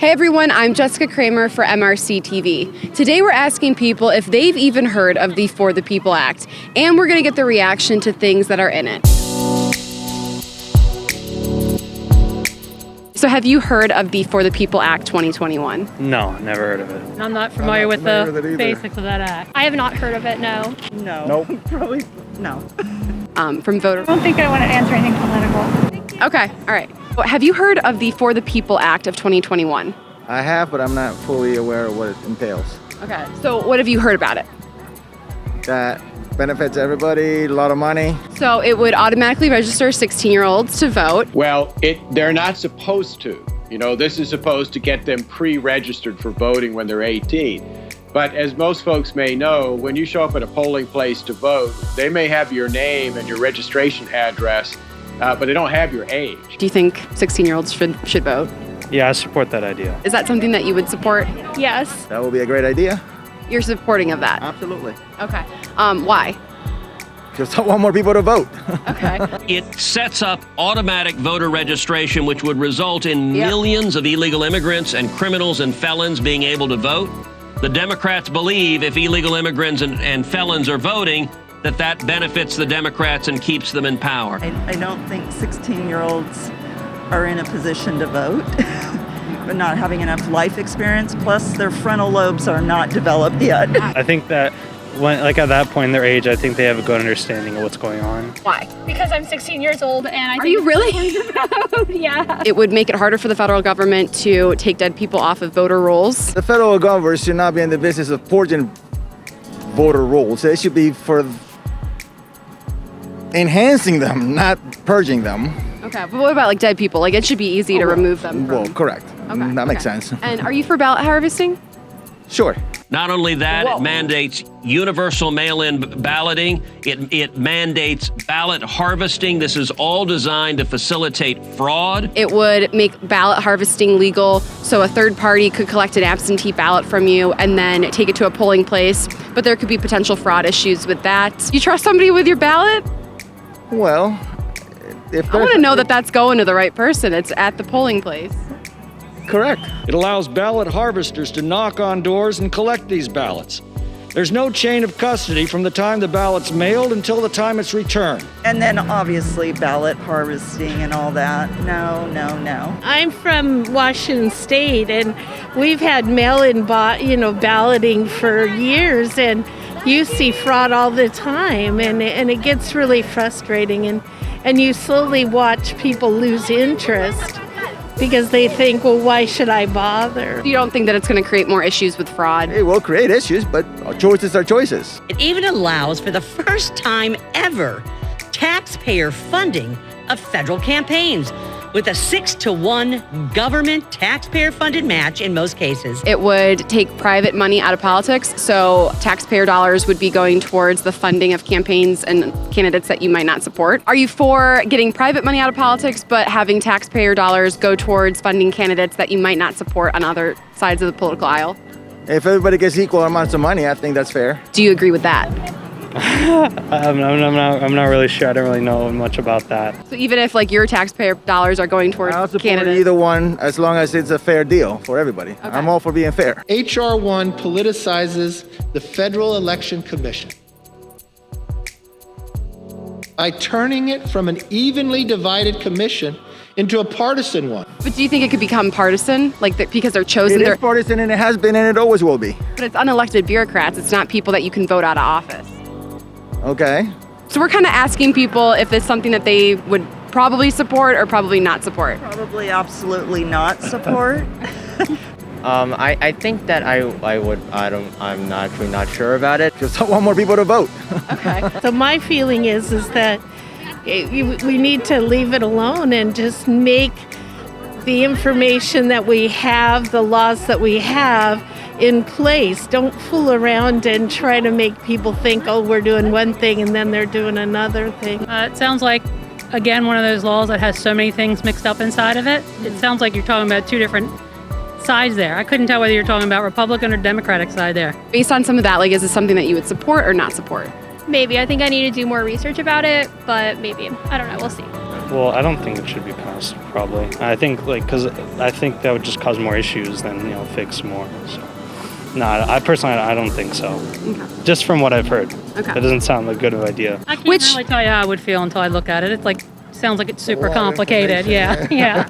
Hey everyone, I'm Jessica Kramer for MRC TV. Today we're asking people if they've even heard of the For the People Act, and we're going to get the reaction to things that are in it. So have you heard of the For the People Act 2021? No, never heard of it. I'm not familiar with the basics of that act. I have not heard of it, no. No. Nope. Probably no. From voter. I don't think I want to answer anything political. Okay, all right. Have you heard of the For the People Act of 2021? I have, but I'm not fully aware of what it entails. Okay, so what have you heard about it? That benefits everybody, a lot of money. So it would automatically register 16-year-olds to vote. Well, they're not supposed to. You know, this is supposed to get them pre-registered for voting when they're 18. But as most folks may know, when you show up at a polling place to vote, they may have your name and your registration address, but they don't have your age. Do you think 16-year-olds should vote? Yeah, I support that idea. Is that something that you would support? Yes. That would be a great idea. You're supporting of that? Absolutely. Okay. Why? Just I want more people to vote. Okay. It sets up automatic voter registration, which would result in millions of illegal immigrants and criminals and felons being able to vote. The Democrats believe if illegal immigrants and felons are voting, that benefits the Democrats and keeps them in power. I don't think 16-year-olds are in a position to vote, but not having enough life experience, plus their frontal lobes are not developed yet. I think that at that point in their age, I think they have a good understanding of what's going on. Why? Because I'm 16 years old and I Are you really? Yeah. It would make it harder for the federal government to take dead people off of voter rolls. The federal government should not be in the business of purging voter rolls. It should be for enhancing them, not purging them. Okay, but what about like dead people? Like it should be easy to remove them from... Well, correct. Okay, That makes okay. sense. And are you for ballot harvesting? Sure. Not only that, it mandates universal mail-in balloting. It mandates ballot harvesting. This is all designed to facilitate fraud. It would make ballot harvesting legal, so a third party could collect an absentee ballot from you and then take it to a polling place, but there could be potential fraud issues with that. You trust somebody with your ballot? Well, if I want to know that that's going to the right person. It's at the polling place. Correct. It allows ballot harvesters to knock on doors and collect these ballots. There's no chain of custody from the time the ballot's mailed until the time it's returned. And then obviously ballot harvesting and all that. No. I'm from Washington State, and we've had mail-in balloting for years, and you see fraud all the time, and it gets really frustrating, and you slowly watch people lose interest because they think, well, why should I bother? You don't think that it's going to create more issues with fraud? It will create issues, but choices are choices. It even allows, for the first time ever, taxpayer funding of federal campaigns with a 6-to-1 government taxpayer-funded match in most cases. It would take private money out of politics, so taxpayer dollars would be going towards the funding of campaigns and candidates that you might not support. Are you for getting private money out of politics, but having taxpayer dollars go towards funding candidates that you might not support on other sides of the political aisle? If everybody gets equal amounts of money, I think that's fair. Do you agree with that? I'm not really sure. I don't really know much about that. So even if like your taxpayer dollars are going towards I'll support candidates? either one as long as it's a fair deal for everybody. Okay. I'm all for being fair. H.R. 1 politicizes the Federal Election Commission by turning it from an evenly divided commission into a partisan one. But do you think it could become partisan, because they're chosen? It is partisan, and it has been, and it always will be. But it's unelected bureaucrats. It's not people that you can vote out of office. Okay. So we're kind of asking people if it's something that they would probably support or probably not support. Probably absolutely not support. I think that I'm actually not sure about it. Just I want more people to vote. Okay. So my feeling is that we need to leave it alone and just make the information that we have, the laws that we have, in place. Don't fool around and try to make people think, oh, we're doing one thing and then they're doing another thing. It sounds like, again, one of those laws that has so many things mixed up inside of it. It sounds like you're talking about two different sides there. I couldn't tell whether you're talking about Republican or Democratic side there. Based on some of that, is this something that you would support or not support? Maybe. I think I need to do more research about it, but maybe. I don't know. We'll see. Well, I don't think it should be passed, probably. I think, because I think that would just cause more issues than, fix more. So, no, I personally, I don't think so. Okay. Just from what I've heard. Okay. It doesn't sound like a good idea. I can't really tell you how I would feel until I look at it. It's sounds like it's super complicated. Yeah, yeah.